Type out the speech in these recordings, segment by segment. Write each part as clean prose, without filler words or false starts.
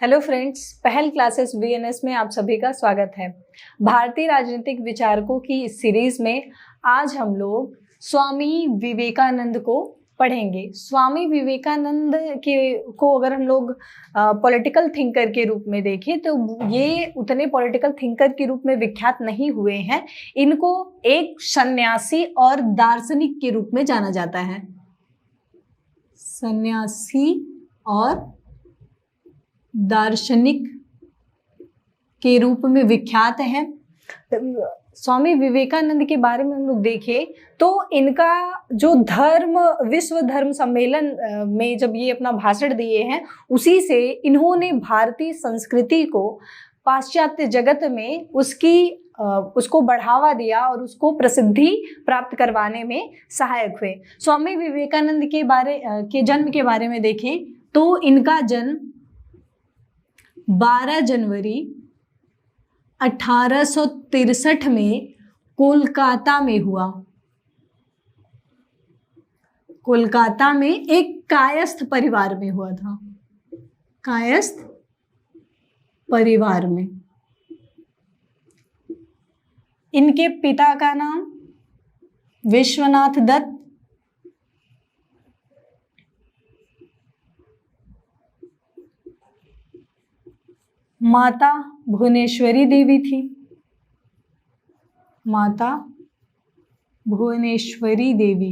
Hello friends, पहल classes VNS में आप सभी का स्वागत है। भारतीय राजनीतिक विचारकों की इस सीरीज में आज हम लोग स्वामी विवेकानंद को पढ़ेंगे। स्वामी विवेकानंद को अगर हम लोग पॉलिटिकल थिंकर के रूप में देखें तो ये उतने पॉलिटिकल थिंकर के रूप में विख्यात नहीं हुए हैं। इनको एक सन्यासी और दार्शनिक के रूप में जाना जाता है। सन्यासी और दार्शनिक के रूप में विख्यात हैं। स्वामी विवेकानंद के बारे में हम लोग देखें तो इनका जो विश्व धर्म सम्मेलन में जब ये अपना भाषण दिए हैं, उसी से इन्होंने भारतीय संस्कृति को पाश्चात्य जगत में उसको बढ़ावा दिया और उसको प्रसिद्धि प्राप्त करवाने में सहायक हुए। स्वामी विवेकानंद के जन्म के बारे में देखें तो इनका जन्म 12 जनवरी 1863 में कोलकाता में हुआ। कोलकाता में एक कायस्थ परिवार में हुआ था। कायस्थ परिवार में। इनके पिता का नाम विश्वनाथ दत्त, माता भुवनेश्वरी देवी थी। माता भुवनेश्वरी देवी।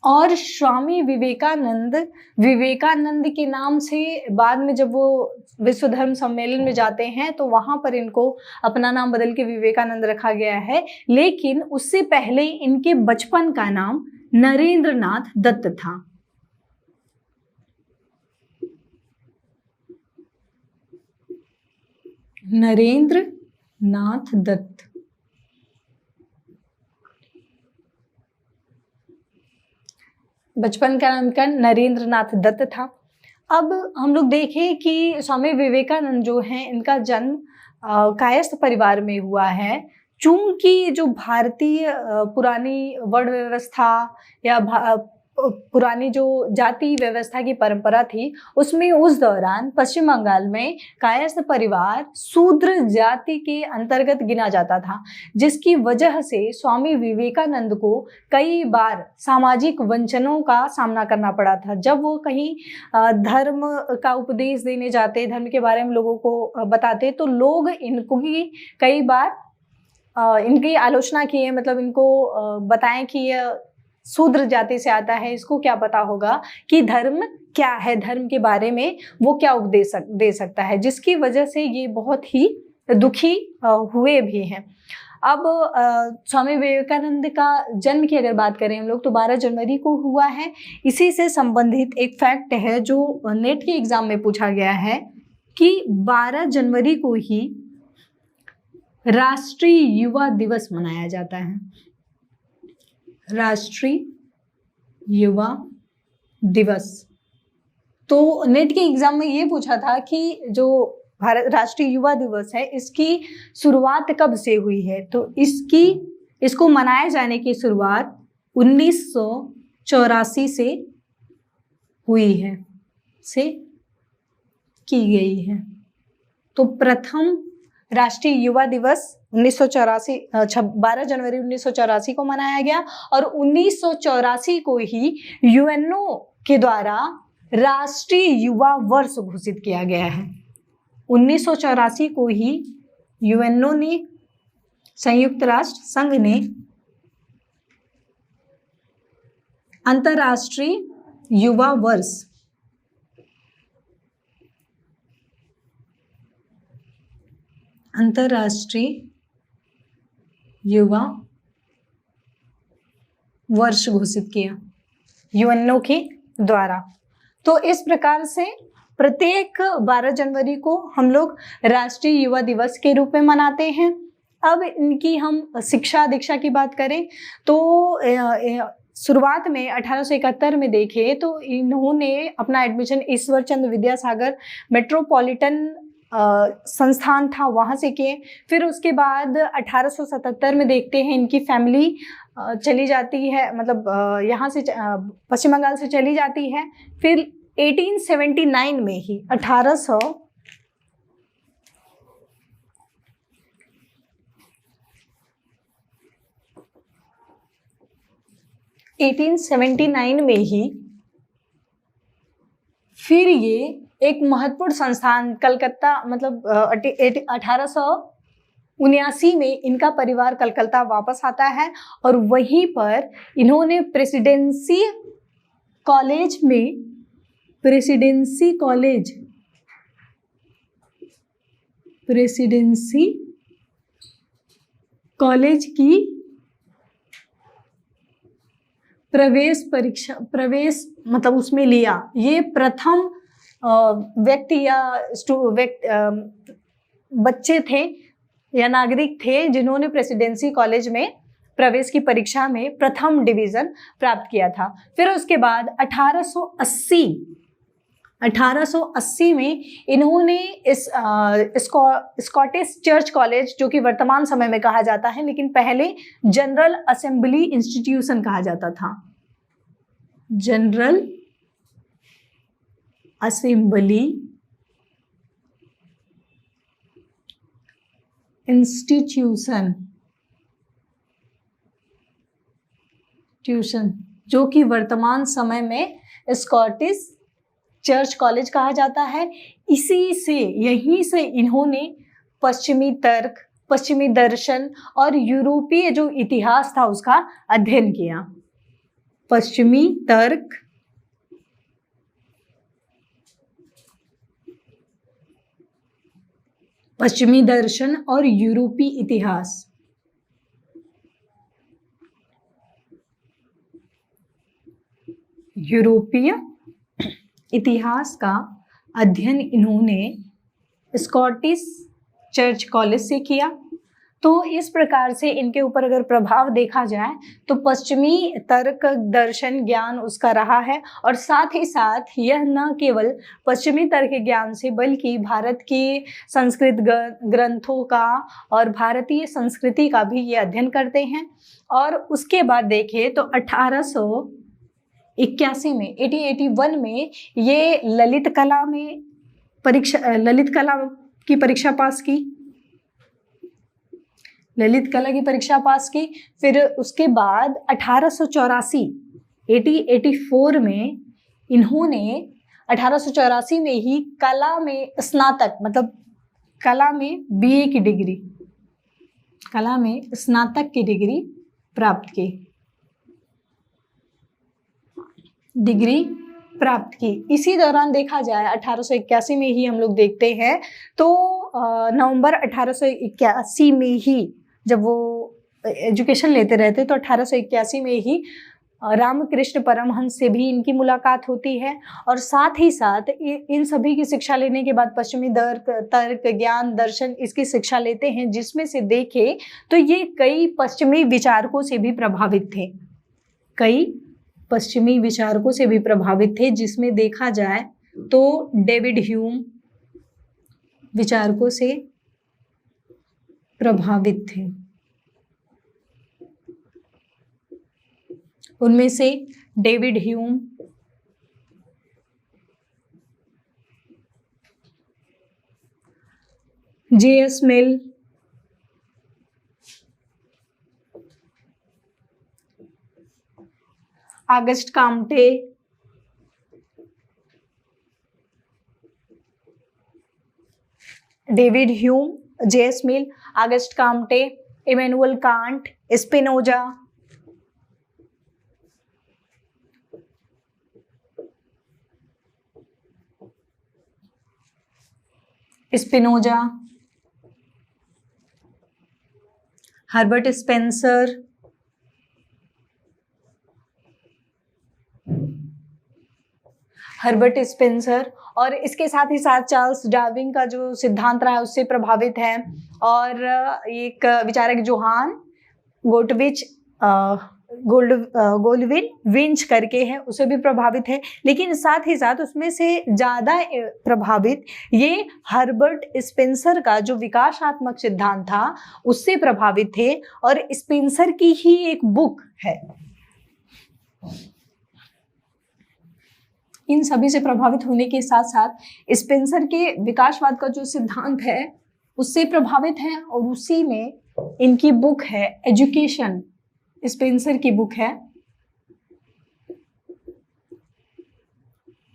और स्वामी विवेकानंद के नाम से बाद में जब वो विश्व धर्म सम्मेलन में जाते हैं तो वहां पर इनको अपना नाम बदल के विवेकानंद रखा गया है। लेकिन उससे पहले इनके बचपन का नाम नरेंद्र नाथ दत्त था। नरेंद्र नाथ दत्त। बचपन का नाम नरेंद्र नाथ दत्त था। अब हम लोग देखें कि स्वामी विवेकानंद जो हैं, इनका जन्म कायस्थ परिवार में हुआ है। चूंकि जो भारतीय पुरानी वर्ण व्यवस्था या पुरानी जो जाति व्यवस्था की परंपरा थी, उसमें उस दौरान पश्चिम बंगाल में कायस्थ परिवार शूद्र जाति के अंतर्गत गिना जाता था, जिसकी वजह से स्वामी विवेकानंद को कई बार सामाजिक वंचनों का सामना करना पड़ा था। जब वो कहीं धर्म का उपदेश देने जाते, धर्म के बारे में लोगों को बताते, तो लोग इनको ही कई बार इनकी आलोचना किए, मतलब इनको बताएं कि यह शूद्र जाति से आता है, इसको क्या पता होगा कि धर्म क्या है, धर्म के बारे में वो क्या उपदेश दे सकता है, जिसकी वजह से ये बहुत ही दुखी हुए भी हैं। अब स्वामी विवेकानंद का जन्म की अगर बात करें हम लोग तो 12 जनवरी को हुआ है। इसी से संबंधित एक फैक्ट है जो नेट के एग्जाम में पूछा गया है कि 12 जनवरी को ही राष्ट्रीय युवा दिवस मनाया जाता है। राष्ट्रीय युवा दिवस। तो नेट के एग्जाम में ये पूछा था कि जो भारत राष्ट्रीय युवा दिवस है, इसकी शुरुआत कब से हुई है, तो इसको मनाए जाने की शुरुआत 1984 से हुई है, से की गई है। तो प्रथम राष्ट्रीय युवा दिवस 12 जनवरी 1984 को मनाया गया और 1984 को ही यूएनओ के द्वारा राष्ट्रीय युवा वर्ष घोषित किया गया है। 1984 को ही यूएनओ ने, संयुक्त राष्ट्र संघ ने, अंतर्राष्ट्रीय युवा वर्ष युवा वर्ष घोषित किया यूएनओ के द्वारा। तो इस प्रकार से प्रत्येक 12 जनवरी को हम लोग राष्ट्रीय युवा दिवस के रूप में मनाते हैं। अब इनकी हम शिक्षा दीक्षा की बात करें तो शुरुआत में 1871 में देखें तो इन्होंने अपना एडमिशन ईश्वर चंद्र विद्यासागर मेट्रोपॉलिटन संस्थान था, वहाँ से किए। फिर उसके बाद 1877 में देखते हैं इनकी फैमिली चली जाती है, मतलब यहाँ से पश्चिम बंगाल से चली जाती है। फिर 1879 में ही 1879 में ही फिर ये एक महत्वपूर्ण संस्थान कलकत्ता, मतलब 1879 में इनका परिवार कलकत्ता वापस आता है और वहीं पर इन्होंने प्रेसिडेंसी कॉलेज की प्रवेश मतलब उसमें लिया। ये प्रथम व्यक्ति या बच्चे थे या नागरिक थे जिन्होंने प्रेसिडेंसी कॉलेज में प्रवेश की परीक्षा में प्रथम डिवीजन प्राप्त किया था। फिर उसके बाद 1880 में इन्होंने स्कॉटिश चर्च कॉलेज, जो कि वर्तमान समय में कहा जाता है, लेकिन पहले जनरल असेंबली इंस्टीट्यूशन कहा जाता था, जनरल असेंबली इंस्टीट्यूशन, जो कि वर्तमान समय में स्कॉटिश चर्च कॉलेज कहा जाता है। यहीं से इन्होंने पश्चिमी तर्क, पश्चिमी दर्शन और यूरोपीय जो इतिहास था उसका अध्ययन किया। पश्चिमी तर्क, पश्चिमी दर्शन और यूरोपीय इतिहास। यूरोपीय इतिहास का अध्ययन इन्होंने स्कॉटिश चर्च कॉलेज से किया। तो इस प्रकार से इनके ऊपर अगर प्रभाव देखा जाए तो पश्चिमी तर्क दर्शन ज्ञान उसका रहा है, और साथ ही साथ यह न केवल पश्चिमी तर्क ज्ञान से बल्कि भारत की संस्कृत ग्रंथों का और भारतीय संस्कृति का भी ये अध्ययन करते हैं। और उसके बाद देखें तो 1881 में 1881 में ये ललित कला की परीक्षा पास की। फिर उसके बाद 1884 में इन्होंने 1884 में ही कला में स्नातक, मतलब कला में बीए की डिग्री, कला में स्नातक की डिग्री प्राप्त की। इसी दौरान देखा जाए 1881 में ही हम लोग देखते हैं तो नवंबर 1881 में ही जब वो एजुकेशन लेते रहते तो 1881 में ही रामकृष्ण परमहंस से भी इनकी मुलाकात होती है। और साथ ही साथ इन सभी की शिक्षा लेने के बाद पश्चिमी तर्क ज्ञान दर्शन इसकी शिक्षा लेते हैं, जिसमें से देखें तो ये कई पश्चिमी विचारकों से भी प्रभावित थे, जिसमें देखा जाए तो डेविड ह्यूम विचारकों से प्रभावित थे। उनमें से David Hume, J.S. Mill, Auguste Comte, David Hume, J.S. Mill, Auguste Comte, Immanuel Kant, Spinoza, Herbert Spencer, और इसके साथ ही साथ चार्ल्स डार्विन का जो सिद्धांत रहा है उससे प्रभावित है। और एक विचारक जोहान गोटविच गोल्डविन विंच करके है, उसे भी प्रभावित है। लेकिन साथ ही साथ उसमें से ज़्यादा प्रभावित ये हर्बर्ट स्पेंसर का जो विकासात्मक सिद्धांत था उससे प्रभावित थे, और स्पेंसर की ही एक बुक है। इन सभी से प्रभावित होने के साथ साथ स्पेंसर के विकासवाद का जो सिद्धांत है उससे प्रभावित है, और उसी में इनकी बुक है एजुकेशन। स्पेंसर की बुक है,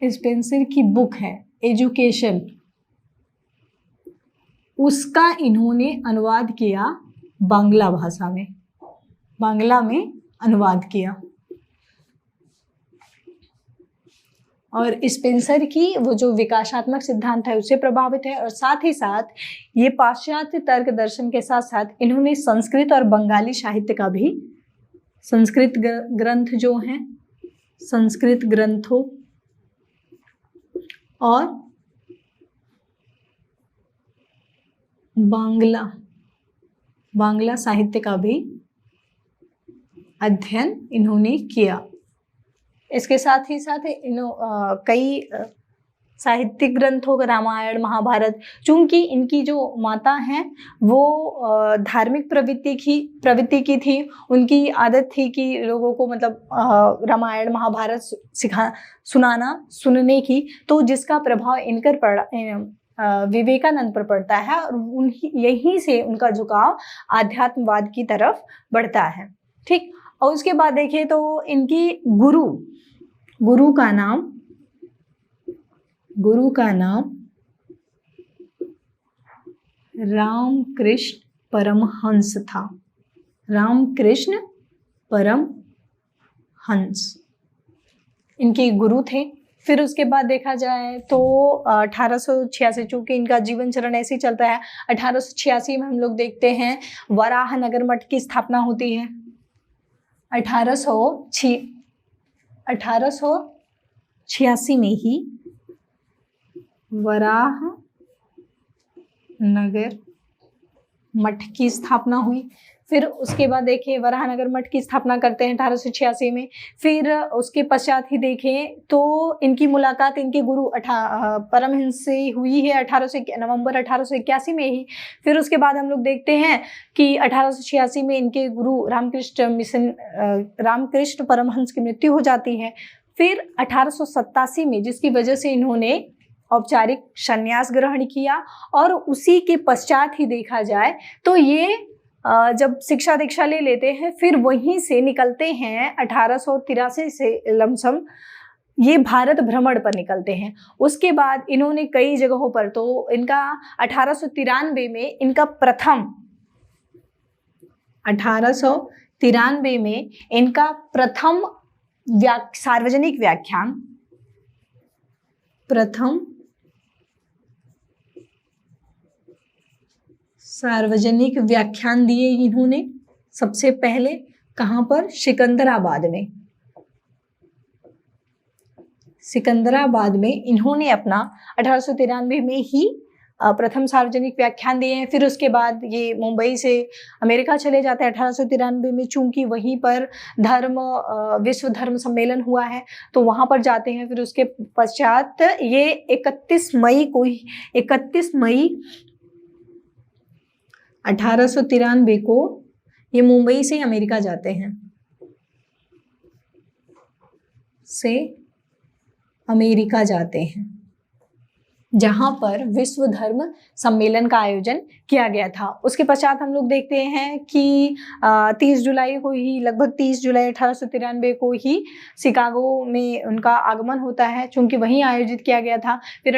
स्पेंसर की बुक है एजुकेशन, उसका इन्होंने अनुवाद किया बांग्ला भाषा में, बांग्ला में अनुवाद किया। और स्पेंसर की वो जो विकासात्मक सिद्धांत है उससे प्रभावित है, और साथ ही साथ ये पाश्चात्य तर्क दर्शन के साथ साथ इन्होंने संस्कृत और बंगाली साहित्य का भी, संस्कृत ग्रंथ जो हैं, संस्कृत ग्रंथों और बांग्ला साहित्य का भी अध्ययन इन्होंने किया। इसके साथ ही साथ कई साहित्यिक ग्रंथों का रामायण महाभारत, चूंकि इनकी जो माता हैं वो धार्मिक प्रवृत्ति की थी, उनकी आदत थी कि लोगों को मतलब रामायण महाभारत सुनने की, तो जिसका प्रभाव इनकर पड़ा विवेकानंद पर पड़ता है, और यहीं से उनका झुकाव आध्यात्मवाद की तरफ बढ़ता है। ठीक, और उसके बाद देखिए तो इनकी गुरु का नाम रामकृष्ण परमहंस था, रामकृष्ण परमहंस इनके गुरु थे। फिर उसके बाद देखा जाए तो 1886, चूंकि इनका जीवन चरण ऐसे ही चलता है, 1886 में हम लोग देखते हैं वराह नगर मठ की स्थापना होती है। 1886 में ही वराह नगर मठ की स्थापना हुई। फिर उसके बाद देखिए वराह नगर मठ की स्थापना करते हैं 1886 में। फिर उसके पश्चात ही देखें तो इनकी मुलाकात इनके गुरु परमहंस से हुई है नवंबर 1881 में ही। फिर उसके बाद हम लोग देखते हैं कि 1886 में इनके गुरु रामकृष्ण परमहंस की मृत्यु हो जाती है। फिर 1887 में, जिसकी वजह से इन्होंने औपचारिक संन्यास ग्रहण किया, और उसी के पश्चात ही देखा जाए तो ये जब शिक्षा दीक्षा ले लेते हैं फिर वहीं से निकलते हैं 1883 से लमसम ये भारत भ्रमण पर निकलते हैं। उसके बाद इन्होंने कई जगहों पर, तो इनका 1893 में इनका प्रथम सार्वजनिक व्याख्यान, प्रथम सार्वजनिक व्याख्यान दिए इन्होंने सबसे पहले, कहाँ पर? सिकंदराबाद में इन्होंने अपना 1893 में ही प्रथम सार्वजनिक व्याख्यान दिए हैं। फिर उसके बाद ये मुंबई से अमेरिका चले जाते हैं 1893 में, चूंकि वहीं पर विश्व धर्म सम्मेलन हुआ है तो वहां पर जाते हैं। फिर उसके पश्चात ये 31 मई 1893 को ये मुंबई से अमेरिका जाते हैं, जहां पर विश्व धर्म सम्मेलन का आयोजन किया गया था। उसके पश्चात हम लोग देखते हैं कि 30 जुलाई को ही, लगभग 30 जुलाई 1893 को ही शिकागो में उनका आगमन होता है, चूंकि वहीं आयोजित किया गया था। फिर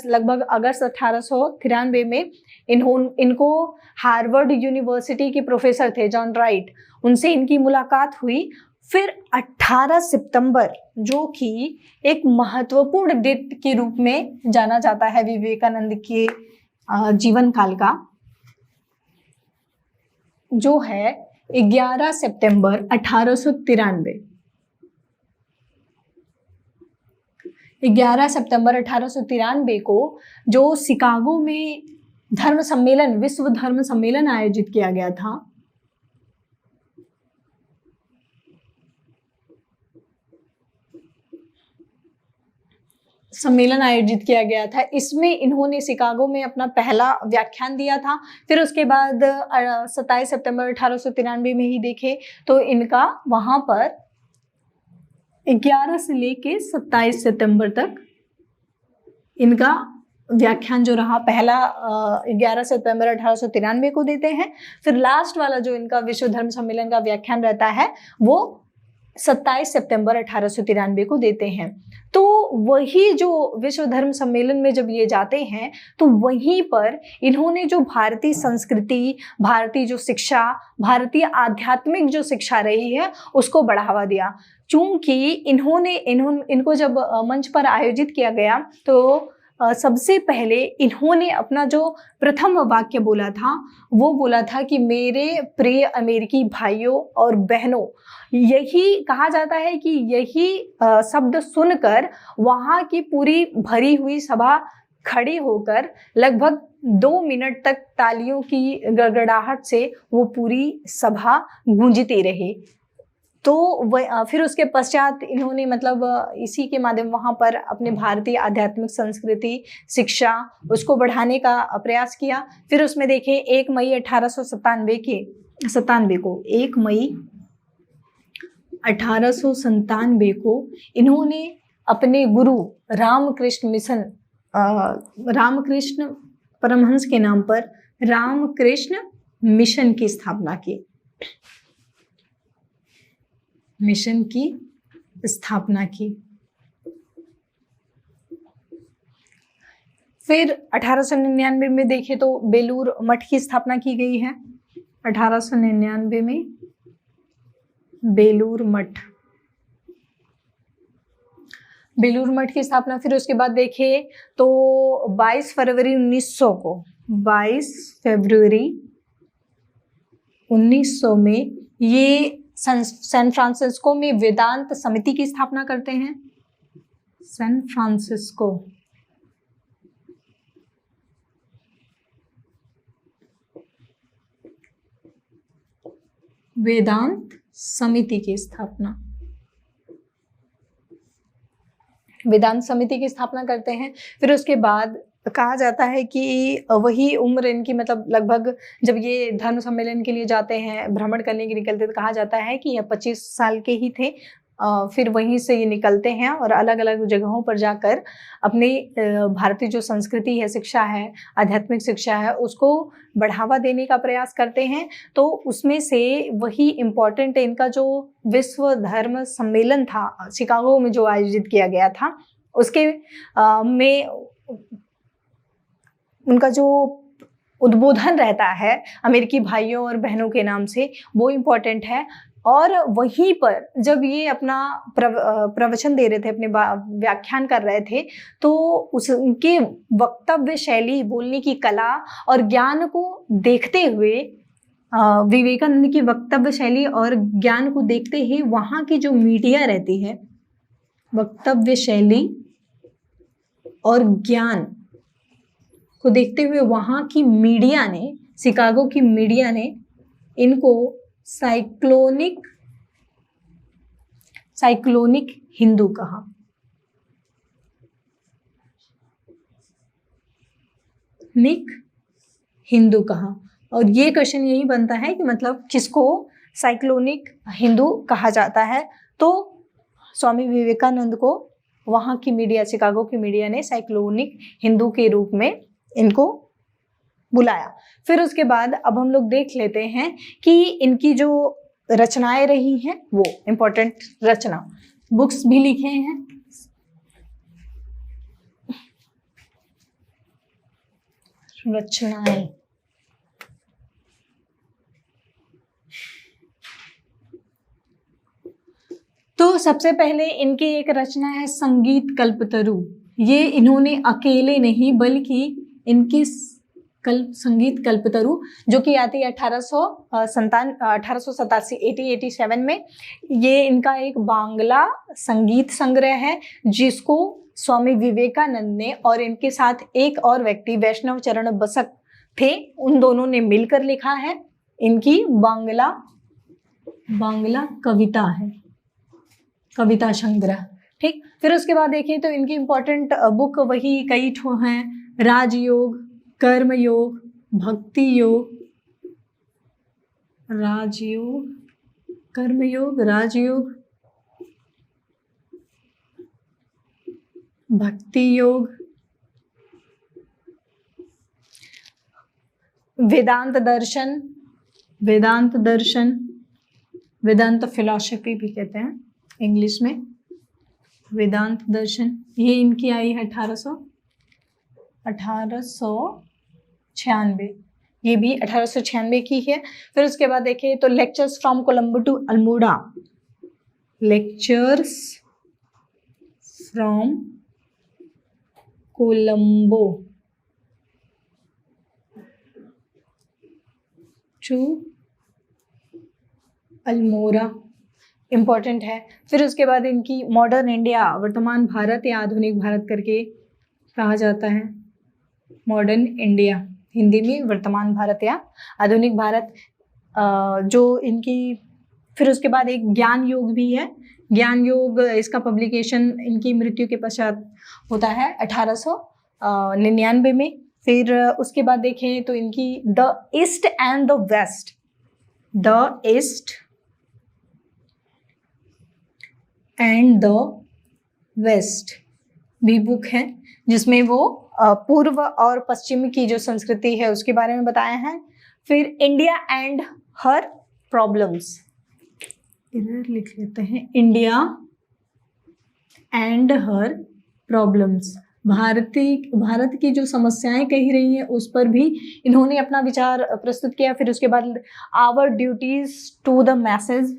लगभग अगस्त 1893 में इनको हार्वर्ड यूनिवर्सिटी के प्रोफेसर थे जॉन राइट, उनसे इनकी मुलाकात हुई। फिर 18 सितंबर, जो कि एक महत्वपूर्ण दिन के रूप में जाना जाता है विवेकानंद के जीवन काल का, जो है 11 सितंबर 1893। 11 सितंबर 1893 को जो शिकागो में विश्व धर्म सम्मेलन आयोजित किया गया था, सम्मेलन आयोजित किया गया था। इसमें इन्होंने शिकागो में अपना पहला व्याख्यान दिया था। फिर उसके बाद 27 सितंबर 1893 में ही देखे तो इनका वहाँ पर 11 से लेके 27 सितंबर तक इनका व्याख्यान जो रहा, पहला 11 सितंबर 1893 को देते हैं। फिर लास्ट वाला जो इनका विश्व धर्म सम्मेलन का व्याख्यान रहता है वो 27 सितंबर 1893 को देते हैं। तो वही जो विश्व धर्म सम्मेलन में जब ये जाते हैं तो वहीं पर इन्होंने जो भारतीय संस्कृति, भारतीय जो शिक्षा, भारतीय आध्यात्मिक जो शिक्षा रही है उसको बढ़ावा दिया। चूंकि इनको जब मंच पर आयोजित किया गया तो सबसे पहले इन्होंने अपना जो प्रथम वाक्य बोला था वो बोला था कि मेरे प्रिय अमेरिकी भाइयों और बहनों, यही कहा जाता है कि यही शब्द सुनकर वहाँ की पूरी भरी हुई सभा खड़ी होकर लगभग 2 मिनट तक तालियों की गड़गड़ाहट से वो पूरी सभा गूंजती रही। तो फिर उसके पश्चात इन्होंने मतलब इसी के माध्यम वहाँ पर अपने भारतीय आध्यात्मिक संस्कृति, शिक्षा उसको बढ़ाने का प्रयास किया। फिर उसमें देखिए 1 मई 1897 को 1 मई 1897 को इन्होंने अपने गुरु रामकृष्ण परमहंस के नाम पर रामकृष्ण मिशन की स्थापना की। फिर 1899 में देखें तो बेलूर मठ की स्थापना की गई है। 1899 में बेलूर मठ की स्थापना। फिर उसके बाद देखें तो 22 फरवरी 1900 में ये सैन फ्रांसिस्को में वेदांत समिति की स्थापना करते हैं। सैन फ्रांसिस्को वेदांत समिति की स्थापना करते हैं। फिर उसके बाद कहा जाता है कि वही उम्र इनकी मतलब लगभग जब ये धर्म सम्मेलन के लिए जाते हैं, भ्रमण करने के निकलते, तो कहा जाता है कि ये 25 साल के ही थे। फिर वहीं से ये निकलते हैं और अलग अलग जगहों पर जाकर अपनी भारतीय जो संस्कृति है, शिक्षा है, आध्यात्मिक शिक्षा है, उसको बढ़ावा देने का प्रयास करते हैं। तो उसमें से वही इम्पोर्टेंट है इनका जो विश्व धर्म सम्मेलन था शिकागो में जो आयोजित किया गया था, उसके में उनका जो उद्बोधन रहता है अमेरिकी भाइयों और बहनों के नाम से, वो इम्पोर्टेंट है। और वहीं पर जब ये अपना प्रवचन दे रहे थे, अपने व्याख्यान कर रहे थे, तो उनके वक्तव्य शैली, बोलने की कला और ज्ञान को देखते हुए, विवेकानंद की वक्तव्य शैली और ज्ञान को देखते ही वहाँ की जो मीडिया रहती है, वक्तव्य शैली और ज्ञान को देखते हुए वहाँ की मीडिया ने, शिकागो की मीडिया ने इनको साइक्लोनिक हिंदू कहा। और ये क्वेश्चन यही बनता है कि मतलब किसको साइक्लोनिक हिंदू कहा जाता है। तो स्वामी विवेकानंद को वहाँ की मीडिया, शिकागो की मीडिया ने साइक्लोनिक हिंदू के रूप में इनको बुलाया। फिर उसके बाद अब हम लोग देख लेते हैं कि इनकी जो रचनाएं रही हैं, वो इम्पोर्टेंट रचना, बुक्स भी लिखे हैं। रचनाएं तो सबसे पहले इनकी एक रचना है संगीत कल्पतरु। ये इन्होंने अकेले नहीं बल्कि इनकी संगीत कल्पतरु जो कि आती है 1887 में। ये इनका एक बांग्ला संगीत संग्रह है जिसको स्वामी विवेकानंद ने और इनके साथ एक और व्यक्ति वैष्णव चरण बसक थे, उन दोनों ने मिलकर लिखा है। इनकी बांग्ला कविता है, कविता संग्रह, ठीक। फिर उसके बाद देखें तो इनकी इम्पोर्टेंट बुक वही कई ठो हैं, राजयोग, कर्मयोग, भक्ति योग, राजयोग, कर्मयोग, राजयोग, भक्ति योग, वेदांत दर्शन, वेदांत दर्शन, वेदांत फिलॉसफी भी कहते हैं इंग्लिश में, वेदांत दर्शन। ये इनकी आई है 1896, ये भी 1896 की है। फिर उसके बाद देखें तो lectures from Colombo to Almora, lectures from Colombo to Almora, important है। फिर उसके बाद इनकी मॉडर्न इंडिया, वर्तमान भारत या आधुनिक भारत करके कहा जाता है, मॉडर्न इंडिया, हिंदी में वर्तमान भारत या आधुनिक भारत, जो इनकी। फिर उसके बाद एक ज्ञान योग भी है, ज्ञान योग, इसका पब्लिकेशन इनकी मृत्यु के पश्चात होता है 1899 में। फिर उसके बाद देखें तो इनकी the East and the West, the East and the West भी बुक है, जिसमें वो पूर्व और पश्चिम की जो संस्कृति है उसके बारे में बताया है। फिर इंडिया एंड हर प्रॉब्लम्स, इधर लिख लेते हैं, India and her problems, Bharat की जो समस्याएं कही रही हैं उस पर भी इन्होंने अपना विचार प्रस्तुत किया। फिर उसके बाद our duties to the masses,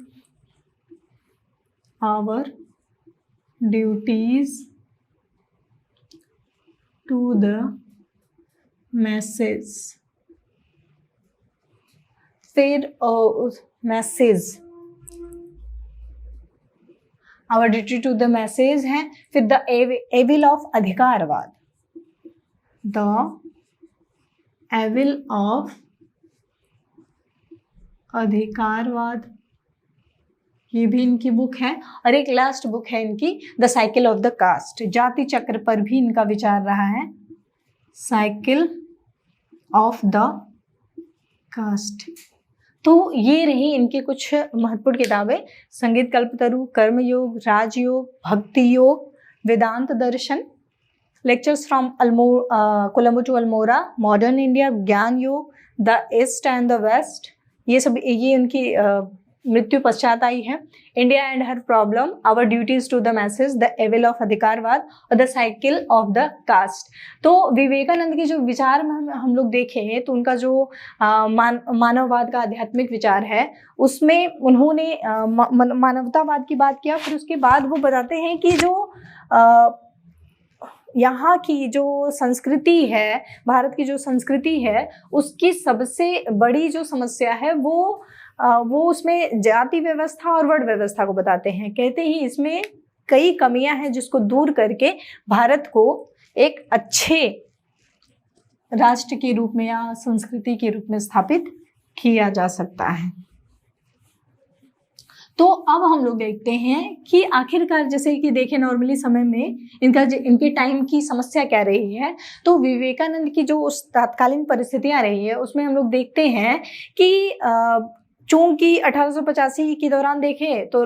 our duties to the masses, फिर masses, our duty to the masses है। फिर द एविल ऑफ अधिकारवाद, द एविल ऑफ अधिकारवाद, ये भी इनकी बुक है। और एक लास्ट बुक है इनकी, the cycle of the caste, जाति चक्र पर भी इनका विचार रहा है, साइकिल ऑफ द कास्ट। तो ये रही इनकी कुछ महत्वपूर्ण किताबें, संगीत कल्पतरु, कर्मयोग, राजयोग, भक्ति योग, वेदांत दर्शन, lectures from Colombo to Almora, modern India, Jnana Yoga, the East and the West, ये सब ये उनकी मृत्यु पश्चात आई है। India and her problem, our duties to the masses, the evil of अधिकारवाद और the cycle of the caste. तो विवेकानंद के जो विचार में हम लोग देखें तो उनका जो मानववाद का आध्यात्मिक विचार है उसमें उन्होंने मानवतावाद की बात किया। फिर उसके बाद वो बताते हैं कि जो यहाँ की जो संस्कृति है, भारत की जो संस्कृति है, उसकी सबसे बड़ी जो समस्या है वो उसमें जाति व्यवस्था और वर्ण व्यवस्था को बताते हैं। कहते ही इसमें कई कमियां हैं जिसको दूर करके भारत को एक अच्छे राष्ट्र के रूप में या संस्कृति के रूप में स्थापित किया जा सकता है। तो अब हम लोग देखते हैं कि आखिरकार जैसे कि देखें नॉर्मली समय में इनके टाइम की समस्या क्या रही है। तो विवेकानंद की जो उस तात्कालीन परिस्थितियां रही है उसमें हम लोग देखते हैं कि चूंकि 1885 के दौरान देखें तो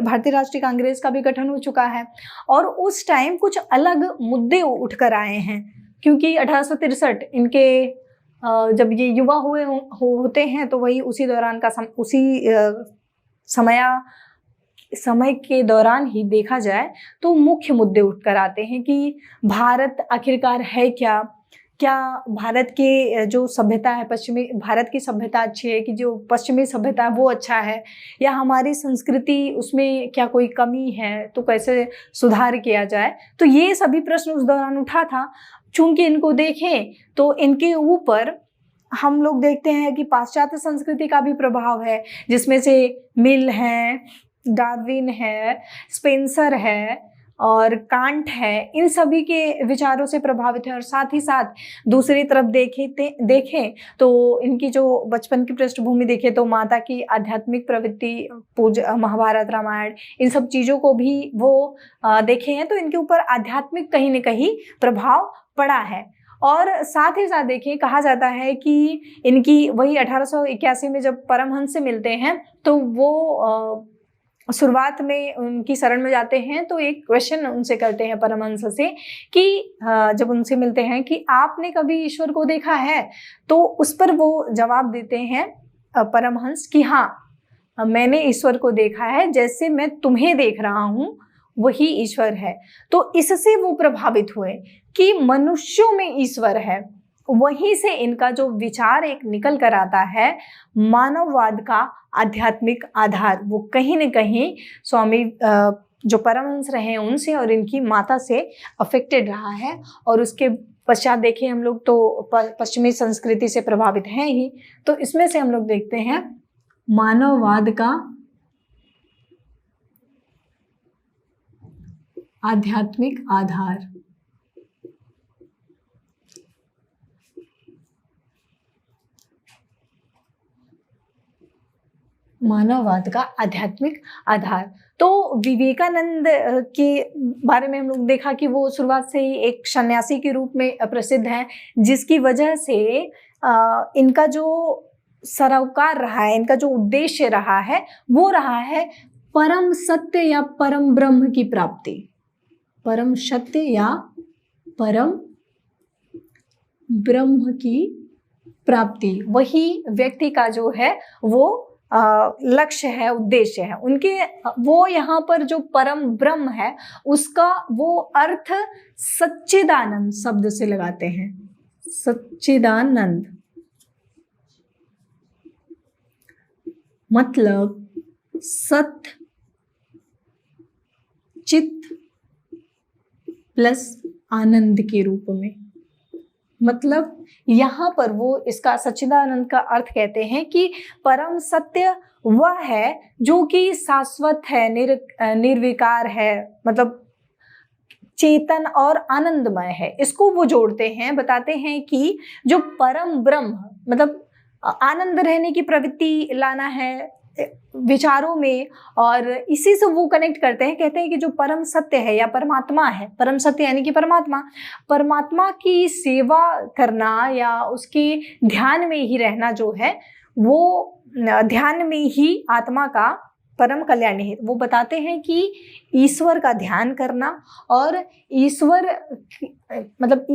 भारतीय राष्ट्रीय कांग्रेस का भी गठन हो चुका है और उस टाइम कुछ अलग मुद्दे उठकर आए हैं, क्योंकि 1863 इनके जब ये युवा होते हैं तो वही उसी दौरान का समय के दौरान ही देखा जाए तो मुख्य मुद्दे उठकर आते हैं कि भारत आखिरकार है क्या भारत के जो सभ्यता है, पश्चिमी भारत की सभ्यता अच्छी है कि जो पश्चिमी सभ्यता है वो अच्छा है, या हमारी संस्कृति उसमें क्या कोई कमी है तो कैसे सुधार किया जाए। तो ये सभी प्रश्न उस दौरान उठा था। चूंकि इनको देखें तो इनके ऊपर हम लोग देखते हैं कि पाश्चात्य संस्कृति का भी प्रभाव है, जिसमें से मिल है, डार्विन है, स्पेंसर है और कांट है, इन सभी के विचारों से प्रभावित है। और साथ ही साथ दूसरी तरफ देखें तो इनकी जो बचपन की पृष्ठभूमि देखें तो माता की आध्यात्मिक प्रवृत्ति, पूजा, महाभारत, रामायण, इन सब चीज़ों को भी वो देखे हैं, तो इनके ऊपर आध्यात्मिक कहीं न कहीं प्रभाव पड़ा है। और साथ ही साथ देखिए, कहा जाता है कि इनकी वही 1881 में जब परमहंस से मिलते हैं तो वो शुरुआत में उनकी शरण में जाते हैं, तो एक क्वेश्चन उनसे करते हैं परमहंस से कि जब उनसे मिलते हैं कि आपने कभी ईश्वर को देखा है? तो उस पर वो जवाब देते हैं परमहंस कि हाँ, मैंने ईश्वर को देखा है, जैसे मैं तुम्हें देख रहा हूँ वही ईश्वर है। तो इससे वो प्रभावित हुए कि मनुष्यों में ईश्वर है। वहीं से इनका जो विचार एक निकल कर आता है, मानववाद का आध्यात्मिक आधार, वो कहीं न कहीं स्वामी जो परमहंस रहे हैं उनसे और इनकी माता से अफेक्टेड रहा है। और उसके पश्चात देखिए, हम लोग तो पश्चिमी संस्कृति से प्रभावित हैं ही, तो इसमें से हम लोग देखते हैं मानववाद का आध्यात्मिक आधार। मानववाद का आध्यात्मिक आधार। तो विवेकानंद के बारे में हम लोग देखा कि वो शुरुआत से ही एक सन्यासी के रूप में प्रसिद्ध हैं, जिसकी वजह से इनका जो सरोकार रहा है, इनका जो उद्देश्य रहा है, वो रहा है परम सत्य या परम ब्रह्म की प्राप्ति। परम सत्य या परम ब्रह्म की प्राप्ति, वही व्यक्ति का जो है वो लक्ष्य है, उद्देश्य है उनके। वो यहाँ पर जो परम ब्रह्म है उसका वो अर्थ सच्चिदानंद शब्द से लगाते हैं। सच्चिदानंद मतलब सत्य, चित्त प्लस आनंद के रूप में। मतलब यहाँ पर वो इसका सच्चिदानंद का अर्थ कहते हैं कि परम सत्य वह है जो कि शाश्वत है, निर्विकार है, मतलब चेतन और आनंदमय है। इसको वो जोड़ते हैं, बताते हैं कि जो परम ब्रह्म मतलब आनंद रहने की प्रवृत्ति लाना है विचारों में, और इसी से वो कनेक्ट करते हैं। कहते हैं कि जो परम सत्य है या परमात्मा है, परम सत्य यानी कि परमात्मा की सेवा करना या उसके ध्यान में ही रहना जो है, वो ध्यान में ही आत्मा का परम कल्याण है। वो बताते हैं कि ईश्वर का ध्यान करना और ईश्वर मतलब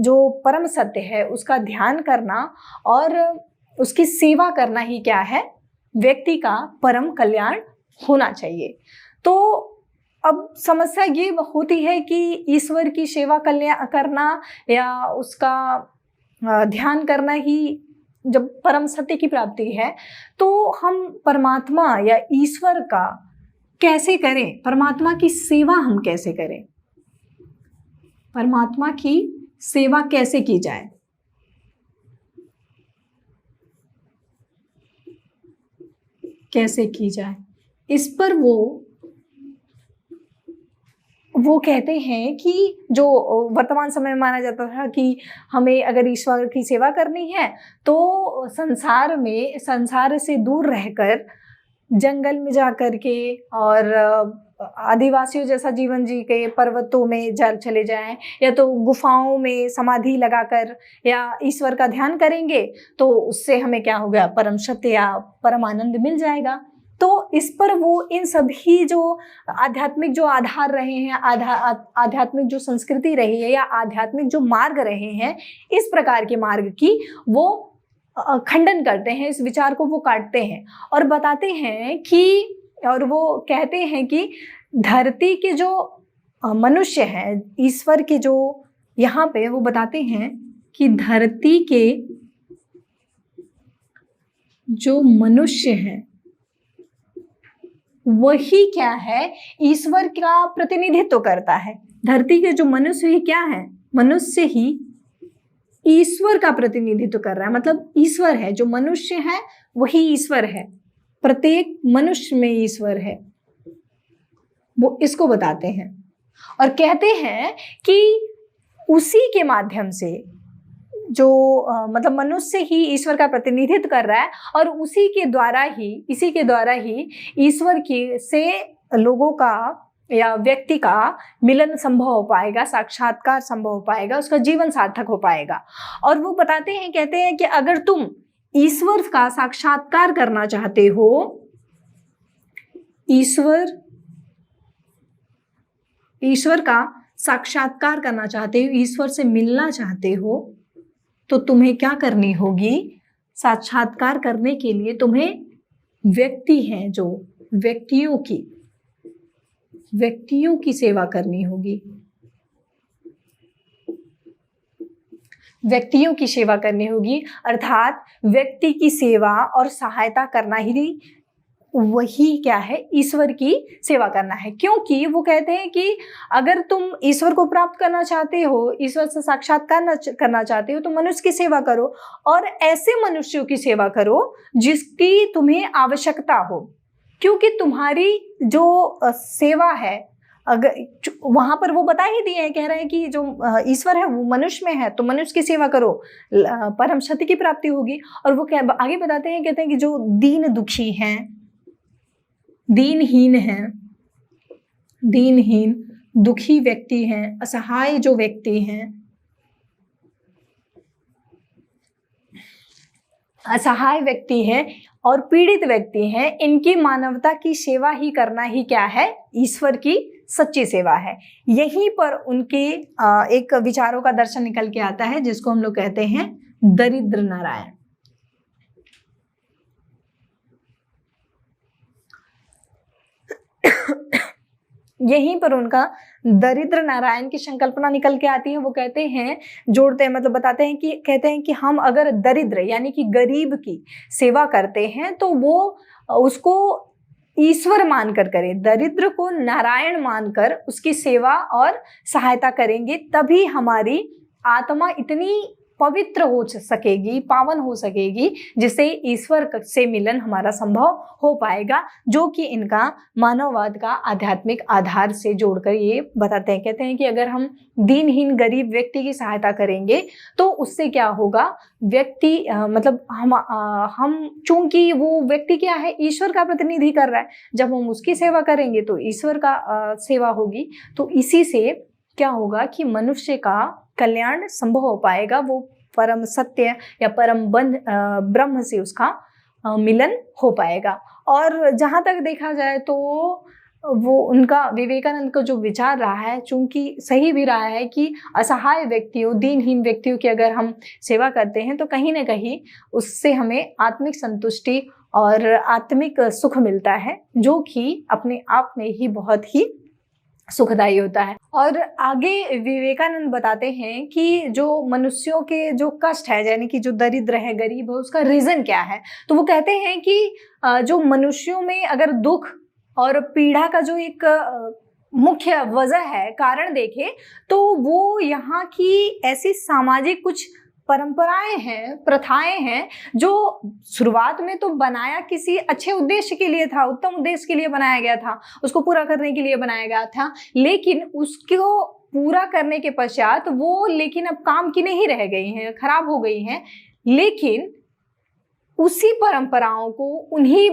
जो परम सत्य है उसका ध्यान करना और उसकी सेवा करना ही क्या है, व्यक्ति का परम कल्याण होना चाहिए। तो अब समस्या ये होती है कि ईश्वर की सेवा करना या उसका ध्यान करना ही जब परम सत्य की प्राप्ति है, तो हम परमात्मा या ईश्वर का कैसे करें, परमात्मा की सेवा हम कैसे करें, परमात्मा की सेवा कैसे की जाए। कैसे की जाए, इस पर वो कहते हैं कि जो वर्तमान समय में माना जाता था कि हमें अगर ईश्वर की सेवा करनी है तो संसार से दूर रहकर जंगल में जा कर के और आदिवासियों जैसा जीवन जी के पर्वतों में चले जाएं, या तो गुफाओं में समाधि लगाकर या ईश्वर का ध्यान करेंगे तो उससे हमें क्या होगा, परम सत्य या परम आनंद मिल जाएगा। तो इस पर वो इन सभी जो आध्यात्मिक जो आधार रहे हैं, आध्यात्मिक जो संस्कृति रही है या आध्यात्मिक जो मार्ग रहे हैं, इस प्रकार के मार्ग की वो खंडन करते हैं, इस विचार को वो काटते हैं और बताते हैं कि, और वो कहते हैं कि धरती के जो मनुष्य हैं, ईश्वर के जो यहाँ पे वो बताते हैं कि धरती के जो मनुष्य हैं वही क्या है, ईश्वर का प्रतिनिधित्व करता है। धरती के जो मनुष्य ही क्या है, मनुष्य ही ईश्वर का प्रतिनिधित्व कर रहा है। मतलब ईश्वर है, जो मनुष्य है वही ईश्वर है, प्रत्येक मनुष्य में ईश्वर है, वो इसको बताते हैं। और कहते हैं कि उसी के माध्यम से जो मतलब मनुष्य ही ईश्वर का प्रतिनिधित्व कर रहा है और इसी के द्वारा ही ईश्वर की से लोगों का या व्यक्ति का मिलन संभव हो पाएगा, साक्षात्कार संभव हो पाएगा, उसका जीवन सार्थक हो पाएगा। और वो बताते हैं, कहते हैं कि अगर तुम ईश्वर का साक्षात्कार करना चाहते हो, ईश्वर का साक्षात्कार करना चाहते हो, ईश्वर से मिलना चाहते हो, तो तुम्हें क्या करनी होगी? साक्षात्कार करने के लिए तुम्हें व्यक्ति हैं जो व्यक्तियों की सेवा करनी होगी। व्यक्तियों की सेवा करनी होगी, अर्थात व्यक्ति की सेवा और सहायता करना ही वही क्या है? ईश्वर की सेवा करना है। क्योंकि वो कहते हैं कि अगर तुम ईश्वर को प्राप्त करना चाहते हो, ईश्वर से साक्षात्कार करना चाहते हो, तो मनुष्य की सेवा करो और ऐसे मनुष्यों की सेवा करो जिसकी तुम्हें आवश्यकता हो। क्योंकि तुम्हारी जो सेवा है, अगर वहां पर वो बता ही दिए हैं, कह रहे हैं कि जो ईश्वर है वो मनुष्य में है, तो मनुष्य की सेवा करो, परम सत्य की प्राप्ति होगी। और वो आगे बताते हैं, कहते हैं कि जो दीन दुखी हैं, दीनहीन दुखी व्यक्ति हैं, असहाय जो व्यक्ति हैं, असहाय व्यक्ति हैं और पीड़ित व्यक्ति हैं, इनकी मानवता की सेवा ही करना ही क्या है? ईश्वर की सच्ची सेवा है। यहीं पर उनके एक विचारों का दर्शन निकल के आता है, जिसको हम लोग कहते हैं दरिद्र नारायण। यहीं पर उनका दरिद्र नारायण की संकल्पना निकल के आती है। वो कहते हैं, जोड़ते हैं, मतलब बताते हैं कि कहते हैं कि हम अगर दरिद्र यानी कि गरीब की सेवा करते हैं तो वो उसको ईश्वर मानकर करें, दरिद्र को नारायण मानकर उसकी सेवा और सहायता करेंगे, तभी हमारी आत्मा इतनी पवित्र हो सकेगी, पावन हो सकेगी, जिससे ईश्वर से मिलन हमारा संभव हो पाएगा, जो कि इनका मानववाद का आध्यात्मिक आधार से जोड़कर ये बताते हैं। कहते हैं कि अगर हम दीनहीन गरीब व्यक्ति की सहायता करेंगे तो उससे क्या होगा? व्यक्ति मतलब हम चूंकि वो व्यक्ति क्या है? ईश्वर का प्रतिनिधि कर रहा है, जब हम उसकी सेवा करेंगे तो ईश्वर का सेवा होगी। तो इसी से क्या होगा कि मनुष्य का कल्याण संभव हो पाएगा, वो परम सत्य या परम ब्रह्म से उसका मिलन हो पाएगा। और जहाँ तक देखा जाए तो वो उनका विवेकानंद का जो विचार रहा है, चूंकि सही भी रहा है कि असहाय व्यक्तियों, दीनहीन व्यक्तियों की अगर हम सेवा करते हैं तो कहीं ना कहीं उससे हमें आत्मिक संतुष्टि और आत्मिक सुख मिलता है, जो कि अपने आप में ही बहुत ही सुखदायी होता है। और आगे विवेकानंद बताते हैं कि जो मनुष्यों के जो कष्ट है, यानी कि जो दरिद्र है, गरीब है, उसका रीजन क्या है। तो वो कहते हैं कि जो मनुष्यों में अगर दुख और पीड़ा का जो एक मुख्य वजह है, कारण देखे तो वो यहाँ की ऐसी सामाजिक कुछ परंपराएं हैं, प्रथाएं हैं, जो शुरुआत में तो बनाया किसी अच्छे उद्देश्य के लिए था, उत्तम उद्देश्य के लिए बनाया गया था, उसको पूरा करने के लिए बनाया गया था, लेकिन उसको पूरा करने के पश्चात वो लेकिन अब काम की नहीं रह गई हैं, खराब हो गई हैं। लेकिन उसी परंपराओं को, उन्हीं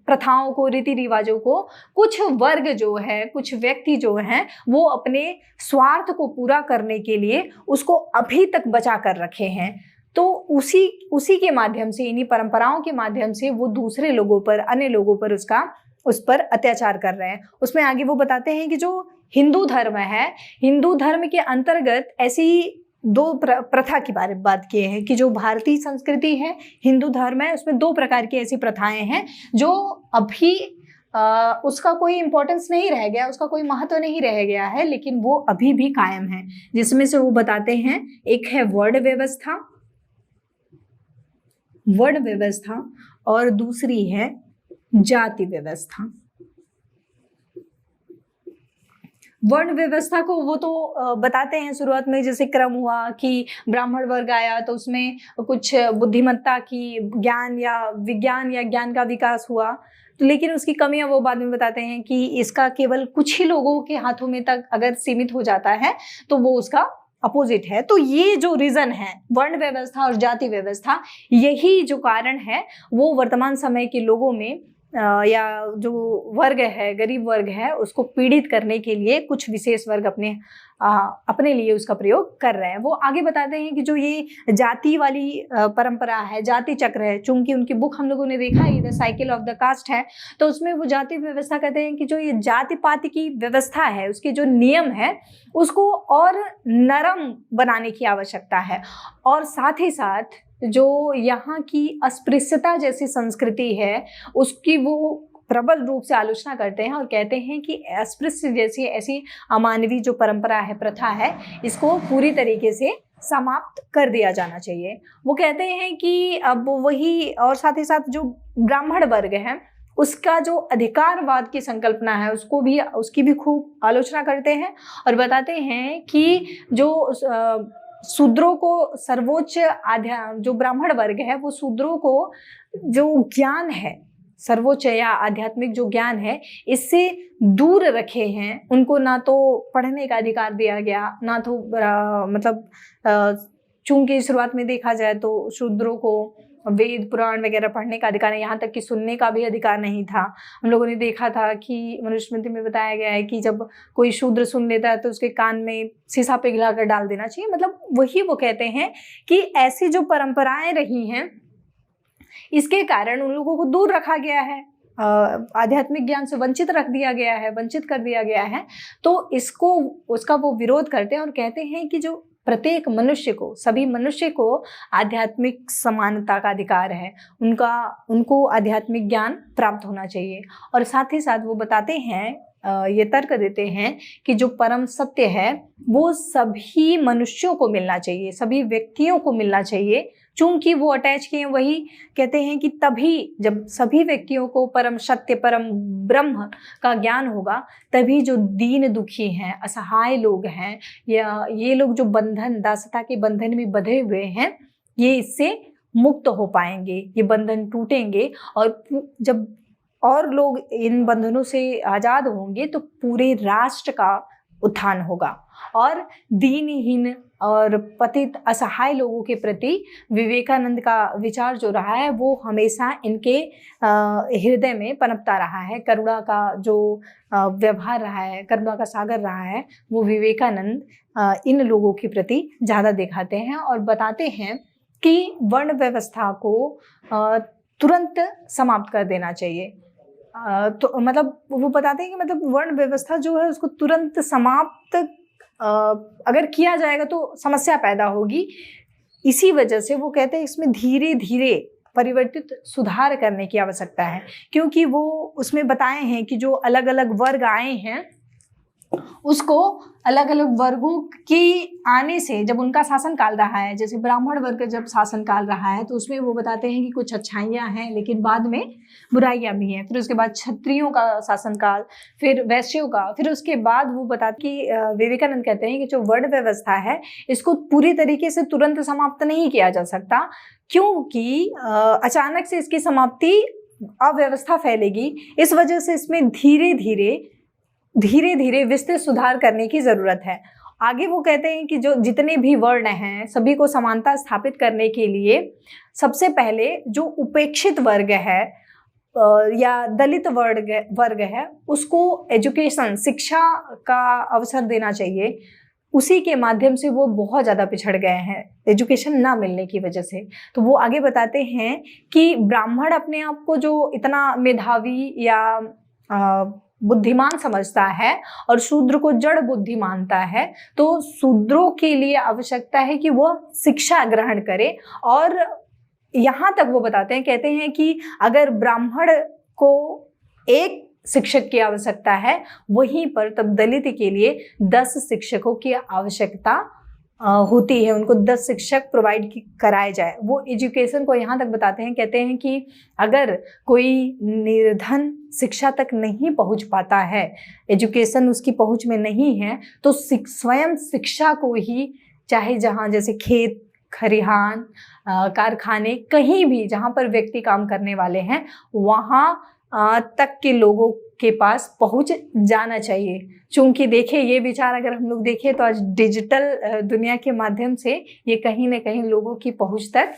प्रथाओं को, रीति रिवाजों को कुछ वर्ग जो है, कुछ व्यक्ति जो हैं, वो अपने स्वार्थ को पूरा करने के लिए उसको अभी तक बचा कर रखे हैं। तो उसी के माध्यम से, इन्हीं परंपराओं के माध्यम से वो दूसरे लोगों पर, अन्य लोगों पर उस पर अत्याचार कर रहे हैं। उसमें आगे वो बताते हैं कि जो हिंदू धर्म है, हिंदू धर्म के अंतर्गत ऐसी दो प्रथा की बात किए हैं कि जो भारतीय संस्कृति है, हिंदू धर्म है, उसमें दो प्रकार की ऐसी प्रथाएं हैं जो अभी उसका कोई इंपॉर्टेंस नहीं रह गया, उसका कोई महत्व नहीं रह गया है, लेकिन वो अभी भी कायम है। जिसमें से वो बताते हैं, एक है वर्ण व्यवस्था और दूसरी है जाति व्यवस्था। वर्ण व्यवस्था को वो तो बताते हैं शुरुआत में, जैसे क्रम हुआ कि ब्राह्मण वर्ग आया तो उसमें कुछ बुद्धिमत्ता की, ज्ञान या विज्ञान या ज्ञान का विकास हुआ, लेकिन उसकी कमियां वो बाद में बताते हैं कि इसका केवल कुछ ही लोगों के हाथों में तक अगर सीमित हो जाता है तो वो उसका अपोजिट है। तो ये जो रीजन है, वर्ण व्यवस्था और जाति व्यवस्था, यही जो कारण है वो वर्तमान समय के लोगों में या जो वर्ग है, गरीब वर्ग है, उसको पीड़ित करने के लिए कुछ विशेष वर्ग अपने लिए उसका प्रयोग कर रहे हैं। वो आगे बताते हैं कि जो ये जाति वाली परंपरा है, जाति चक्र है, चूंकि उनकी बुक हम लोगों ने देखा है the cycle of the caste है, तो उसमें वो जाति व्यवस्था कहते हैं कि जो ये जाति पाति की व्यवस्था है, उसके जो नियम है उसको और नरम बनाने की आवश्यकता है। और साथ ही साथ जो यहाँ की अस्पृश्यता जैसी संस्कृति है उसकी वो प्रबल रूप से आलोचना करते हैं और कहते हैं कि अस्पृश्य जैसी ऐसी अमानवीय जो परंपरा है, प्रथा है, इसको पूरी तरीके से समाप्त कर दिया जाना चाहिए। वो कहते हैं कि अब वही, और साथ ही साथ जो ब्राह्मण वर्ग है उसका जो अधिकारवाद की संकल्पना है उसकी भी खूब आलोचना करते हैं और बताते हैं कि जो शूद्रों को सर्वोच्च जो ब्राह्मण वर्ग है वो शूद्रों को जो ज्ञान है, सर्वोच्च या आध्यात्मिक जो ज्ञान है, इससे दूर रखे हैं। उनको ना तो पढ़ने का अधिकार दिया गया, ना तो चूंकि शुरुआत में देखा जाए तो शूद्रों को वेद पुराण वगैरह पढ़ने का अधिकार नहीं, यहाँ तक कि सुनने का भी अधिकार नहीं था। हम लोगों ने देखा था कि मनुस्मृति में बताया गया है कि जब कोई शूद्र सुन लेता है तो उसके कान में शीशा पिघलाकर डाल देना चाहिए। मतलब वही वो कहते हैं कि ऐसी जो परंपराएं रही हैं इसके कारण उन लोगों को दूर रखा गया है, आध्यात्मिक ज्ञान से वंचित रख दिया गया है, वंचित कर दिया गया है। तो उसका वो विरोध करते हैं और कहते हैं कि जो प्रत्येक मनुष्य को, सभी मनुष्य को आध्यात्मिक समानता का अधिकार है, उनको आध्यात्मिक ज्ञान प्राप्त होना चाहिए। और साथ ही साथ वो बताते हैं, ये तर्क देते हैं कि जो परम सत्य है वो सभी मनुष्यों को मिलना चाहिए, सभी व्यक्तियों को मिलना चाहिए। चूंकि वो अटैच किए, वही कहते हैं कि तभी जब सभी व्यक्तियों को परम सत्य, परम ब्रह्म का ज्ञान होगा, तभी जो दीन दुखी हैं, असहाय लोग हैं, या ये लोग जो बंधन, दासता के बंधन में बंधे हुए हैं, ये इससे मुक्त हो पाएंगे, ये बंधन टूटेंगे। और जब और लोग इन बंधनों से आजाद होंगे तो पूरे राष्ट्र का उत्थान होगा। और दीनहीन और पतित असहाय लोगों के प्रति विवेकानंद का विचार जो रहा है वो हमेशा इनके हृदय में पनपता रहा है। करुणा का जो व्यवहार रहा है, करुणा का सागर रहा है, वो विवेकानंद इन लोगों के प्रति ज़्यादा दिखाते हैं और बताते हैं कि वर्ण व्यवस्था को तुरंत समाप्त कर देना चाहिए। तो मतलब वो बताते हैं कि मतलब वर्ण व्यवस्था जो है उसको तुरंत समाप्त अगर किया जाएगा तो समस्या पैदा होगी। इसी वजह से वो कहते हैं इसमें धीरे धीरे परिवर्तित सुधार करने की आवश्यकता है, क्योंकि वो उसमें बताए हैं कि जो अलग अलग वर्ग आए हैं उसको अलग अलग वर्गों की आने से, जब उनका शासन काल रहा है, जैसे ब्राह्मण वर्ग जब शासन काल रहा है तो उसमें वो बताते हैं कि कुछ अच्छाइयाँ हैं लेकिन बाद में बुराइयाँ भी हैं। फिर उसके बाद क्षत्रियों का शासन काल, फिर वैश्यों का, फिर उसके बाद वो बताते कि विवेकानंद कहते हैं कि जो वर्ण व्यवस्था है इसको पूरी तरीके से तुरंत समाप्त नहीं किया जा सकता, क्योंकि अचानक से इसकी समाप्ति अव्यवस्था फैलेगी। इस वजह से इसमें धीरे धीरे विस्तृत सुधार करने की जरूरत है। आगे वो कहते हैं कि जो जितने भी वर्ण हैं सभी को समानता स्थापित करने के लिए सबसे पहले जो उपेक्षित वर्ग है या दलित वर्ग है उसको एजुकेशन, शिक्षा का अवसर देना चाहिए। उसी के माध्यम से वो बहुत ज़्यादा पिछड़ गए हैं एजुकेशन ना मिलने की वजह से। तो वो आगे बताते हैं कि ब्राह्मण अपने आप को जो इतना मेधावी या बुद्धिमान समझता है और शूद्र को जड़ बुद्धि मानता है, तो शूद्रों के लिए आवश्यकता है कि वो शिक्षा ग्रहण करे। और यहाँ तक वो बताते हैं, कहते हैं कि अगर ब्राह्मण को एक शिक्षक की आवश्यकता है, वहीं पर तब दलित के लिए 10 शिक्षकों की आवश्यकता होती है। उनको 10 शिक्षक प्रोवाइड कराए जाए। वो एजुकेशन को यहाँ तक बताते हैं, कहते हैं कि अगर कोई निर्धन शिक्षा तक नहीं पहुँच पाता है, एजुकेशन उसकी पहुँच में नहीं है, तो स्वयं शिक्षा को ही, चाहे जहाँ जैसे खेत खरिहान, कारखाने, कहीं भी जहाँ पर व्यक्ति काम करने वाले हैं, वहाँ तक के लोगों के पास पहुंच जाना चाहिए। चूंकि देखिए ये विचार अगर हम लोग देखें तो आज डिजिटल दुनिया के माध्यम से ये कहीं ना कहीं लोगों की पहुंच तक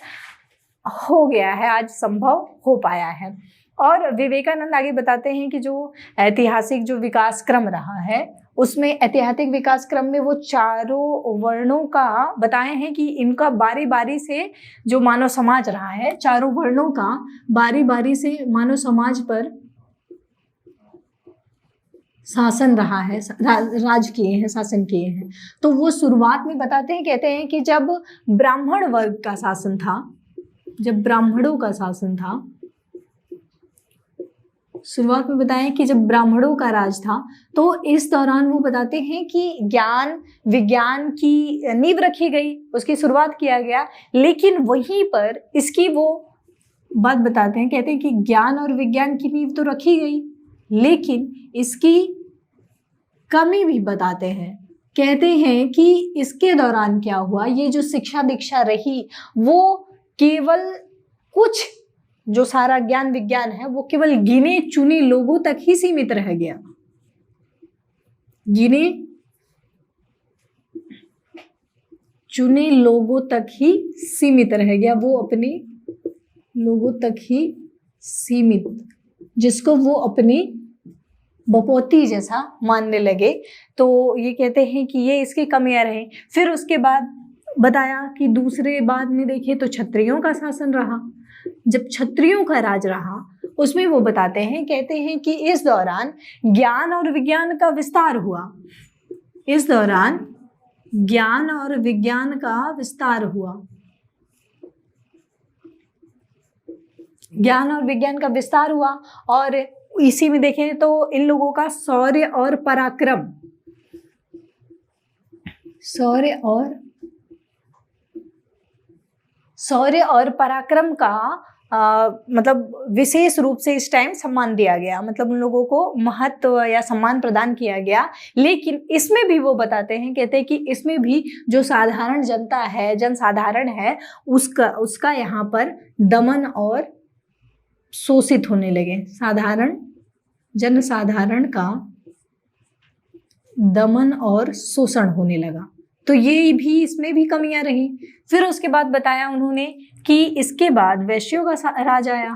हो गया है, आज संभव हो पाया है। और विवेकानंद आगे बताते हैं कि जो ऐतिहासिक जो विकास क्रम रहा है उसमें ऐतिहासिक विकास क्रम में वो चारों वर्णों का बताए हैं कि इनका बारी बारी से जो मानव समाज रहा है, चारों वर्णों का बारी बारी से मानव समाज पर शासन रहा है, राज किए हैं, शासन किए हैं। तो वो शुरुआत में बताते हैं, कहते हैं कि जब ब्राह्मण वर्ग का शासन था, जब ब्राह्मणों का शासन था, शुरुआत में बताएं कि जब ब्राह्मणों का राज था तो इस दौरान वो बताते हैं कि ज्ञान विज्ञान की नींव रखी गई, उसकी शुरुआत किया गया। लेकिन वहीं पर इसकी वो बात बताते हैं, कहते हैं कि ज्ञान और विज्ञान की नींव तो रखी गई लेकिन इसकी कमी भी बताते हैं। कहते हैं कि इसके दौरान क्या हुआ, ये जो शिक्षा दीक्षा रही वो केवल कुछ जो सारा ज्ञान विज्ञान है वो केवल गिने चुने लोगों तक ही सीमित रह गया, गिने चुने लोगों तक ही सीमित रह गया, वो अपने लोगों तक ही सीमित, जिसको वो अपनी बपौती जैसा मानने लगे। तो ये कहते हैं कि ये इसकी कमियां रही। फिर उसके बाद बताया कि दूसरे बाद में देखें तो क्षत्रियों का शासन रहा। जब क्षत्रियों का राज रहा उसमें वो बताते हैं, कहते हैं कि इस दौरान ज्ञान और विज्ञान का विस्तार हुआ, इस दौरान ज्ञान और विज्ञान का विस्तार हुआ, ज्ञान और विज्ञान का विस्तार हुआ। और इसी में देखें तो इन लोगों का शौर्य और पराक्रम, शौर्य और पराक्रम का मतलब विशेष रूप से इस टाइम सम्मान दिया गया, मतलब उन लोगों को महत्व या सम्मान प्रदान किया गया। लेकिन इसमें भी वो बताते हैं, कहते हैं कि इसमें भी जो साधारण जनता है, जनसाधारण है, उसका यहाँ पर दमन और शोषित होने लगे। साधारण जनसाधारण का दमन और शोषण होने लगा। तो ये भी इसमें भी कमियां रही। फिर उसके बाद बताया उन्होंने कि इसके बाद वैश्यों का राज आया।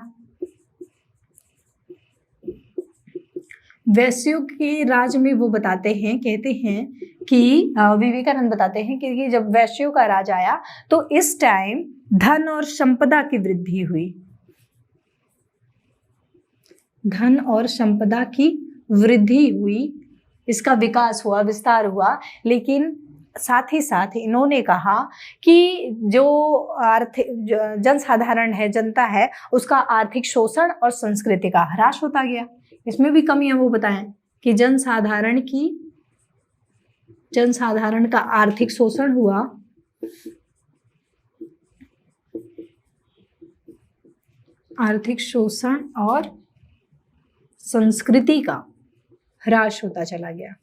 वैश्यों के राज में वो बताते हैं, कहते हैं कि विवेकानंद बताते हैं कि जब वैश्यों का राज आया तो इस टाइम धन और संपदा की वृद्धि हुई, धन और संपदा की वृद्धि हुई, इसका विकास हुआ, विस्तार हुआ। लेकिन साथ ही साथ इन्होंने कहा कि जो आर्थिक जनसाधारण है, जनता है, उसका आर्थिक शोषण और संस्कृति का ह्रास होता गया। इसमें भी कमियां वो बताएं कि जनसाधारण का आर्थिक शोषण हुआ, आर्थिक शोषण और संस्कृति का ह्रास होता चला गया।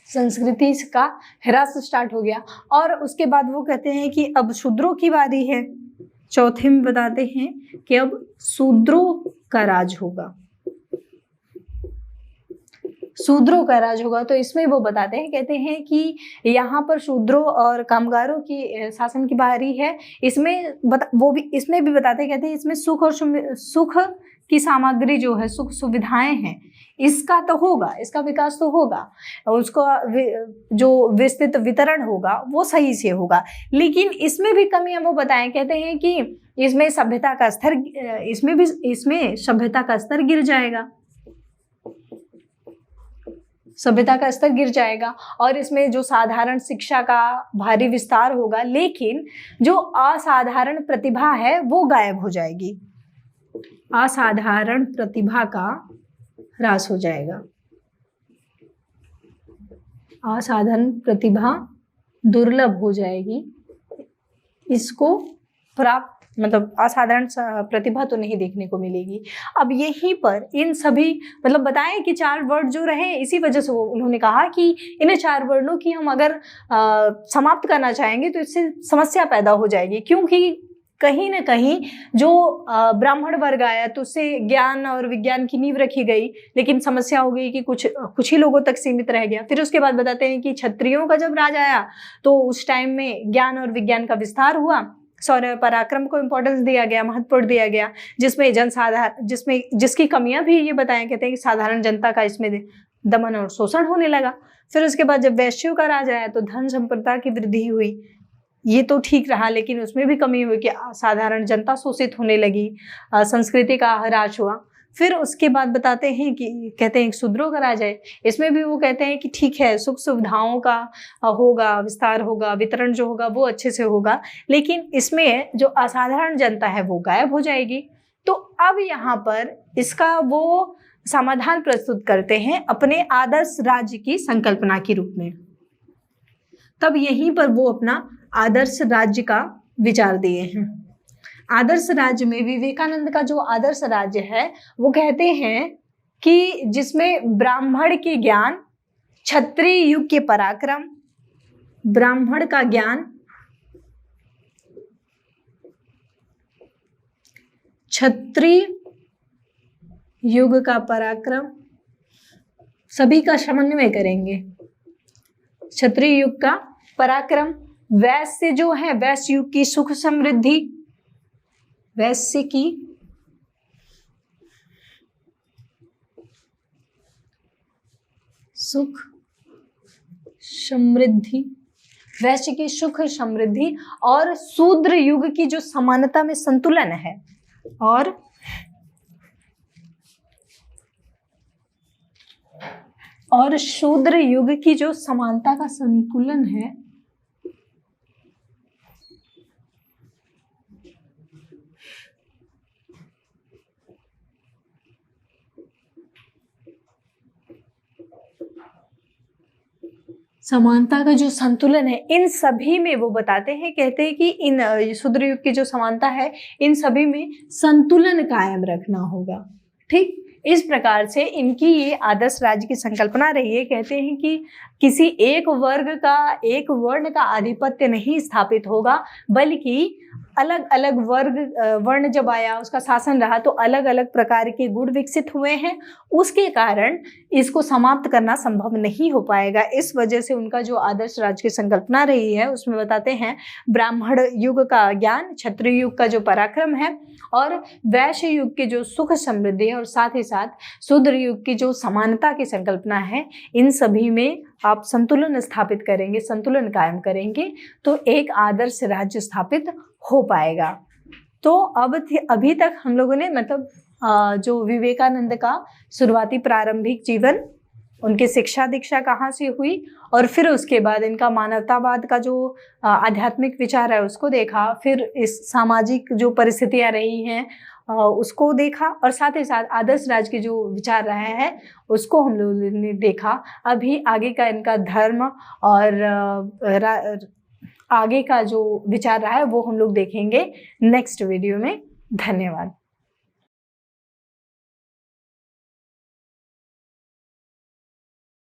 संस्कृति का ह्रास स्टार्ट हो गया। और उसके बाद वो कहते हैं कि अब शूद्रों की बारी है। चौथे में बताते हैं कि अब शूद्रों का राज होगा, शूद्रों का राज होगा। तो इसमें वो बताते हैं, कहते हैं कि यहाँ पर शूद्रों और कामगारों की शासन की बारी है। इसमें इसमें भी बताते हैं, कहते हैं इसमें सुख की सामग्री जो है, सुख सुविधाएं हैं, इसका तो होगा, इसका विकास तो होगा, उसको जो विस्तृत वितरण होगा वो सही से होगा। लेकिन इसमें भी कमियां वो बताएं, कहते हैं कि इसमें सभ्यता का स्तर, इसमें सभ्यता का स्तर गिर जाएगा, सभ्यता का स्तर गिर जाएगा। और इसमें जो साधारण शिक्षा का भारी विस्तार होगा, लेकिन जो असाधारण प्रतिभा है वो गायब हो जाएगी, असाधारण प्रतिभा का ह्रास हो जाएगा, असाधारण प्रतिभा दुर्लभ हो जाएगी, इसको प्राप्त मतलब असाधारण प्रतिभा तो नहीं देखने को मिलेगी। अब यहीं पर इन सभी मतलब बताएं कि 4 वर्ड जो रहे, इसी वजह से वो उन्होंने कहा कि इन 4 वर्णों की हम अगर समाप्त करना चाहेंगे तो इससे समस्या पैदा हो जाएगी, क्योंकि कहीं ना कहीं जो ब्राह्मण वर्ग आया तो उससे ज्ञान और विज्ञान की नींव रखी गई, लेकिन समस्या हो गई कि कुछ ही लोगों तक सीमित रह गया। फिर उसके बाद बताते हैं कि क्षत्रियों का जब राज आया तो उस टाइम में ज्ञान और विज्ञान का विस्तार हुआ, शौर्य पराक्रम को इम्पोर्टेंस दिया गया, महत्वपूर्ण दिया गया, जिसकी कमियां भी ये बताया, कहते हैं कि साधारण जनता का इसमें दमन और शोषण होने लगा। फिर उसके बाद जब वैश्यों का राज आया तो धन संपदा की वृद्धि हुई, ये तो ठीक रहा, लेकिन उसमें भी कमी हुई कि साधारण जनता शोषित होने लगी, संस्कृति का ह्रास हुआ। फिर उसके बाद बताते हैं कि कहते हैं शूद्रों का राज है, इसमें भी वो कहते हैं कि ठीक है, सुख सुविधाओं का होगा, विस्तार होगा, वितरण जो होगा वो अच्छे से होगा, लेकिन इसमें जो असाधारण जनता है वो गायब हो जाएगी। तो अब यहाँ पर इसका वो समाधान प्रस्तुत करते हैं अपने आदर्श राज्य की संकल्पना के रूप में। तब यहीं पर वो अपना आदर्श राज्य का विचार दिए हैं। आदर्श राज्य में विवेकानंद का जो आदर्श राज्य है वो कहते हैं कि जिसमें ब्राह्मण के ज्ञान, क्षत्रिय युग के पराक्रम, ब्राह्मण का ज्ञान, क्षत्रिय युग का पराक्रम, सभी का समन्वय करेंगे। क्षत्रिय युग का पराक्रम, वैश्य जो है, वैश्य युग की सुख समृद्धि, वैश्य की सुख समृद्धि, वैश्य की सुख समृद्धि, और शूद्र युग की जो समानता में संतुलन है, और शूद्र युग की जो समानता का संतुलन है, समानता का जो संतुलन है, इन सभी में वो बताते हैं, कहते हैं कि इन शूद्र युग की जो समानता है इन सभी में संतुलन कायम रखना होगा। ठीक, इस प्रकार से इनकी ये आदर्श राज्य की संकल्पना रही है। कहते हैं कि किसी एक वर्ग का, एक वर्ण का आधिपत्य नहीं स्थापित होगा, बल्कि अलग अलग वर्ण जब आया, उसका शासन रहा, तो अलग अलग प्रकार के गुण विकसित हुए हैं, उसके कारण इसको समाप्त करना संभव नहीं हो पाएगा। इस वजह से उनका जो आदर्श राज्य की संकल्पना रही है उसमें बताते हैं ब्राह्मण युग का ज्ञान, क्षत्रिय युग का जो पराक्रम है, और वैश्य युग की जो सुख समृद्धि है, और साथ ही साथ शूद्र युग की जो समानता की संकल्पना है, इन सभी में आप संतुलन स्थापित करेंगे, संतुलन कायम करेंगे तो एक आदर्श राज्य स्थापित हो पाएगा। तो अभी तक हम लोगों ने मतलब जो विवेकानंद का शुरुआती प्रारंभिक जीवन, उनकी शिक्षा दीक्षा कहाँ से हुई, और फिर उसके बाद इनका मानवतावाद का जो आध्यात्मिक विचार है उसको देखा, फिर इस सामाजिक जो परिस्थितियाँ रही हैं उसको देखा, और साथ ही साथ आदर्श राज्य के जो विचार रहे हैं उसको हम लोगों ने देखा। अभी आगे का इनका धर्म और आगे का जो विचार रहा है वो हम लोग देखेंगे नेक्स्ट वीडियो में। धन्यवाद।